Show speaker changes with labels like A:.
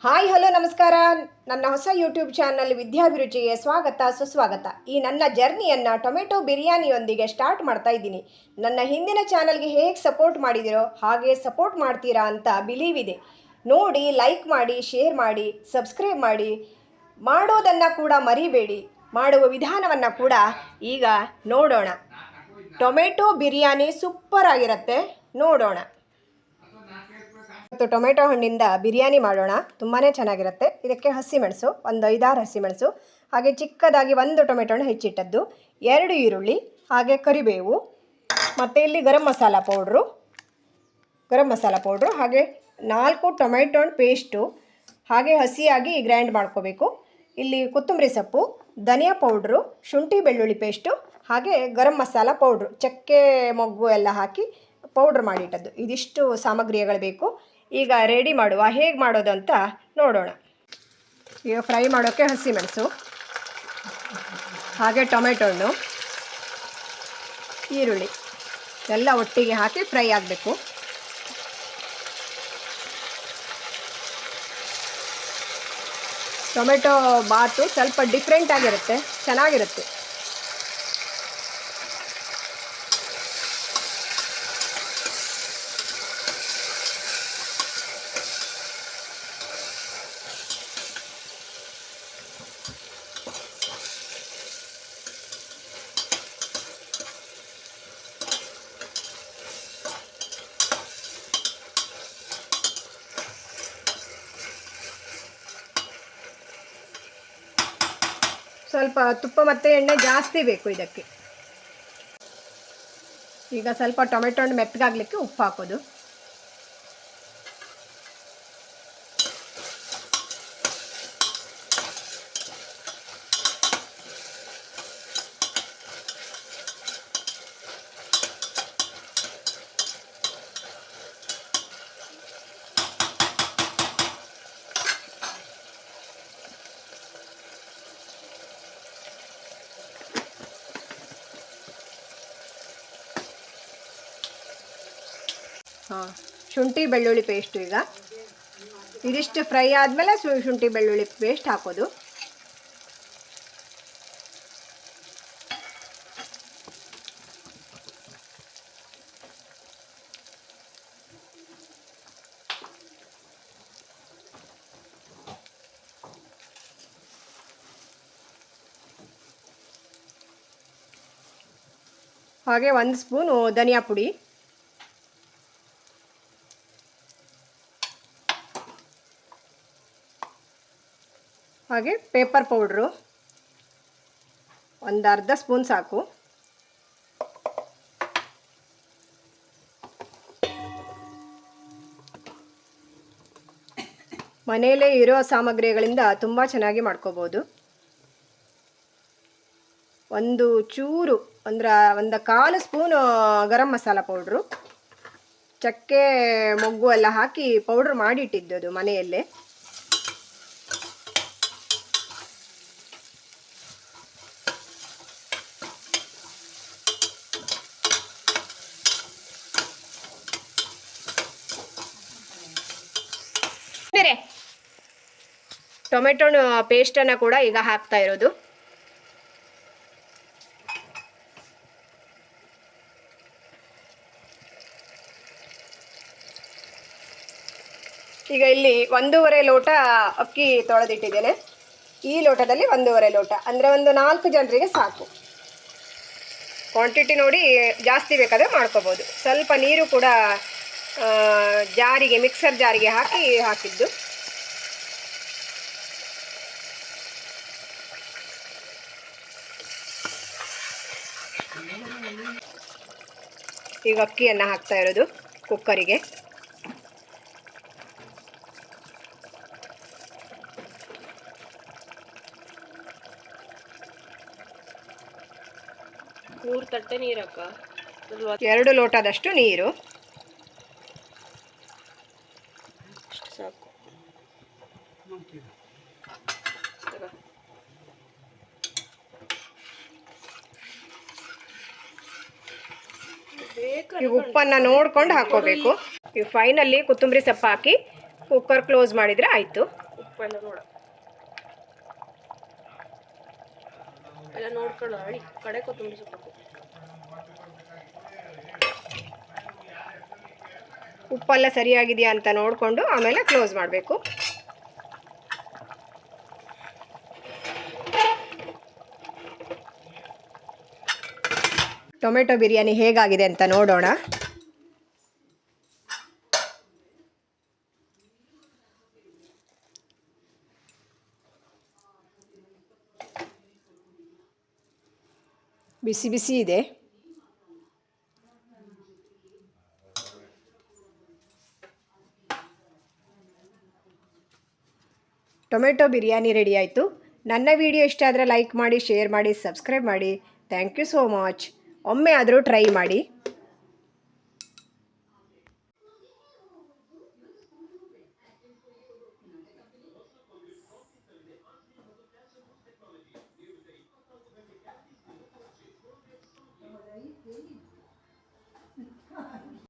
A: Hi hello ನಮಸ್ಕಾರ. ನನ್ನ ಹೊಸ ಯೂಟ್ಯೂಬ್ ಚಾನಲ್ ವಿದ್ಯಾಭಿರುಚಿಗೆ ಸ್ವಾಗತ ಸುಸ್ವಾಗತ. ಈ ನನ್ನ ಜರ್ನಿಯನ್ನು ಟೊಮೆಟೊ ಬಿರಿಯಾನಿಯೊಂದಿಗೆ ಸ್ಟಾರ್ಟ್ ಮಾಡ್ತಾ ಇದ್ದೀನಿ. ನನ್ನ ಹಿಂದಿನ ಚಾನಲ್ಗೆ ಹೇಗೆ ಸಪೋರ್ಟ್ ಮಾಡಿದಿರೋ ಹಾಗೆ ಸಪೋರ್ಟ್ ಮಾಡ್ತೀರಾ ಅಂತ ಬಿಲೀವ್ ಇದೆ. ನೋಡಿ, ಲೈಕ್ ಮಾಡಿ, ಶೇರ್ ಮಾಡಿ, ಸಬ್ಸ್ಕ್ರೈಬ್ ಮಾಡಿ, ಮಾಡೋದನ್ನು ಕೂಡ ಮರಿಬೇಡಿ. ಮಾಡುವ ವಿಧಾನವನ್ನು ಕೂಡ ಈಗ ನೋಡೋಣ. ಟೊಮೆಟೊ ಬಿರಿಯಾನಿ ಸೂಪರ್ ಆಗಿರುತ್ತೆ, ನೋಡೋಣ. ಮತ್ತು ಟೊಮೆಟೊ ಹಣ್ಣಿಂದ ಬಿರಿಯಾನಿ ಮಾಡೋಣ, ತುಂಬಾ ಚೆನ್ನಾಗಿರುತ್ತೆ. ಇದಕ್ಕೆ ಹಸಿಮೆಣಸು, ಒಂದು 5-6 ಹಸಿಮೆಣಸು, ಹಾಗೆ ಚಿಕ್ಕದಾಗಿ 1 ಟೊಮೆಟೊ ಹಣ್ಣು ಹೆಚ್ಚಿಟ್ಟದ್ದು, 2 ಈರುಳ್ಳಿ, ಹಾಗೆ ಕರಿಬೇವು, ಮತ್ತು ಇಲ್ಲಿ ಗರಂ ಮಸಾಲ ಪೌಡ್ರು, ಹಾಗೆ 4 ಟೊಮೆಟೊ ಹಣ್ಣು ಪೇಸ್ಟು, ಹಾಗೆ ಹಸಿಯಾಗಿ ಗ್ರೈಂಡ್ ಮಾಡ್ಕೋಬೇಕು. ಇಲ್ಲಿ ಕೊತ್ತಂಬರಿ ಸೊಪ್ಪು, ಧನಿಯಾ ಪೌಡ್ರು, ಶುಂಠಿ ಬೆಳ್ಳುಳ್ಳಿ ಪೇಸ್ಟು, ಹಾಗೆ ಗರಂ ಮಸಾಲ ಪೌಡ್ರು, ಚಕ್ಕೆ ಮೊಗ್ಗು ಎಲ್ಲ ಹಾಕಿ ಪೌಡ್ರ್ ಮಾಡಿಟ್ಟದ್ದು. ಇದಿಷ್ಟು ಸಾಮಗ್ರಿಗಳು ಬೇಕು. ಈಗ ರೆಡಿ ಮಾಡುವ, ಹೇಗೆ ಮಾಡೋದು ಅಂತ ನೋಡೋಣ. ಈಗ ಫ್ರೈ ಮಾಡೋಕ್ಕೆ ಹಸಿಮೆಣಸು, ಹಾಗೆ ಟೊಮೆಟೊ ಹಣ್ಣು, ಈರುಳ್ಳಿ ಎಲ್ಲ ಒಟ್ಟಿಗೆ ಹಾಕಿ ಫ್ರೈ ಆಗಬೇಕು. ಟೊಮೆಟೊ ಬಾತು ಸ್ವಲ್ಪ ಡಿಫ್ರೆಂಟ್ ಆಗಿರುತ್ತೆ, ಚೆನ್ನಾಗಿರುತ್ತೆ. ಸ್ವಲ್ಪ ತುಪ್ಪ ಮತ್ತು ಎಣ್ಣೆ ಜಾಸ್ತಿ ಬೇಕು ಇದಕ್ಕೆ. ಈಗ ಸ್ವಲ್ಪ ಟೊಮೆಟೊ ಹಣ್ಣು ಮೆತ್ತಗಾಗಲಿಕ್ಕೆ ಉಪ್ಪು ಹಾಕೋದು. ಶುಂಠಿ ಬೆಳ್ಳುಳ್ಳಿ ಪೇಸ್ಟು, ಈಗ ಇದಿಷ್ಟು ಫ್ರೈ ಆದಮೇಲೆ ಶುಂಠಿ ಬೆಳ್ಳುಳ್ಳಿ ಪೇಸ್ಟ್ ಹಾಕೋದು. ಹಾಗೆ 1 ಸ್ಪೂನು ಧನಿಯಾ ಪುಡಿ, ಹಾಗೆ ಪೇಪರ್ ಪೌಡ್ರು ಒಂದು ಅರ್ಧ ಸ್ಪೂನ್ ಸಾಕು. ಮನೆಯಲ್ಲೇ ಇರೋ ಸಾಮಗ್ರಿಗಳಿಂದ ತುಂಬ ಚೆನ್ನಾಗಿ ಮಾಡ್ಕೋಬೋದು. ಒಂದು ಚೂರು ಅಂದರೆ 1/4 ಸ್ಪೂನು ಗರಂ ಮಸಾಲ ಪೌಡ್ರು, ಚಕ್ಕೆ ಮೊಗ್ಗು ಎಲ್ಲ ಹಾಕಿ ಪೌಡ್ರ್ ಮಾಡಿಟ್ಟಿದ್ದದು ಮನೆಯಲ್ಲೇ. ಟೊಮೆಟೊ ಪೇಸ್ಟನ್ನು ಕೂಡ ಈಗ ಹಾಕ್ತಾ ಇರೋದು. ಈಗ ಇಲ್ಲಿ 1.5 ಲೋಟ ಅಕ್ಕಿ ತೊಳೆದಿಟ್ಟಿದ್ದೇನೆ. ಈ ಲೋಟದಲ್ಲಿ 1.5 ಲೋಟ ಅಂದರೆ ಒಂದು 4 ಜನರಿಗೆ ಸಾಕು. ಕ್ವಾಂಟಿಟಿ ನೋಡಿ ಜಾಸ್ತಿ ಬೇಕಾದರೆ ಮಾಡ್ಕೋಬೋದು. ಸ್ವಲ್ಪ ನೀರು ಕೂಡ ಜಾರಿಗೆ, ಮಿಕ್ಸರ್ ಜಾರಿಗೆ ಹಾಕಿದ್ದು. ಈಗ ಅಕ್ಕಿಯನ್ನು ಹಾಕ್ತಾ ಇರೋದು ಕುಕ್ಕರಿಗೆ.
B: ಮೂರು ತಟ್ಟೆ ನೀರಕ್ಕ,
A: 2 ಲೋಟದಷ್ಟು ನೀರು
B: ಸಾಕು.
A: ಈ ಉಪ್ಪನ್ನು ನೋಡ್ಕೊಂಡು ಹಾಕೋಬೇಕು. ಈಗ ಫೈನಲಿ ಕೊತ್ತಂಬರಿ ಸೊಪ್ಪು ಹಾಕಿ ಕುಕ್ಕರ್ ಕ್ಲೋಸ್ ಮಾಡಿದರೆ ಆಯಿತು.
B: ಉಪ್ಪೆಲ್ಲ ನೋಡ ಎಲ್ಲ ನೋಡ್ಕೊಳ್ಳೋ ಅಳಿ ಕಡೆ ಕೊತ್ತಂಬರಿ ಸೊಪ್ಪು
A: ಉಪ್ಪೆಲ್ಲ ಸರಿಯಾಗಿದೆಯಾ ಅಂತ ನೋಡಿಕೊಂಡು ಆಮೇಲೆ ಕ್ಲೋಸ್ ಮಾಡಬೇಕು. ಟೊಮೆಟೊ ಬಿರಿಯಾನಿ ಹೇಗಾಗಿದೆ ಅಂತ ನೋಡೋಣ. ಬಿಸಿ ಬಿಸಿ ಇದೆ. ಟೊಮೆಟೊ ಬಿರಿಯಾನಿ ರೆಡಿ ಆಯಿತು. ನನ್ನ ವಿಡಿಯೋ ಇಷ್ಟ ಆದರೆ ಲೈಕ್ ಮಾಡಿ, ಶೇರ್ ಮಾಡಿ, ಸಬ್ಸ್ಕ್ರೈಬ್ ಮಾಡಿ. Thank you so much. ಒಮ್ಮೆ ಆದರೂ ಟ್ರೈ ಮಾಡಿ.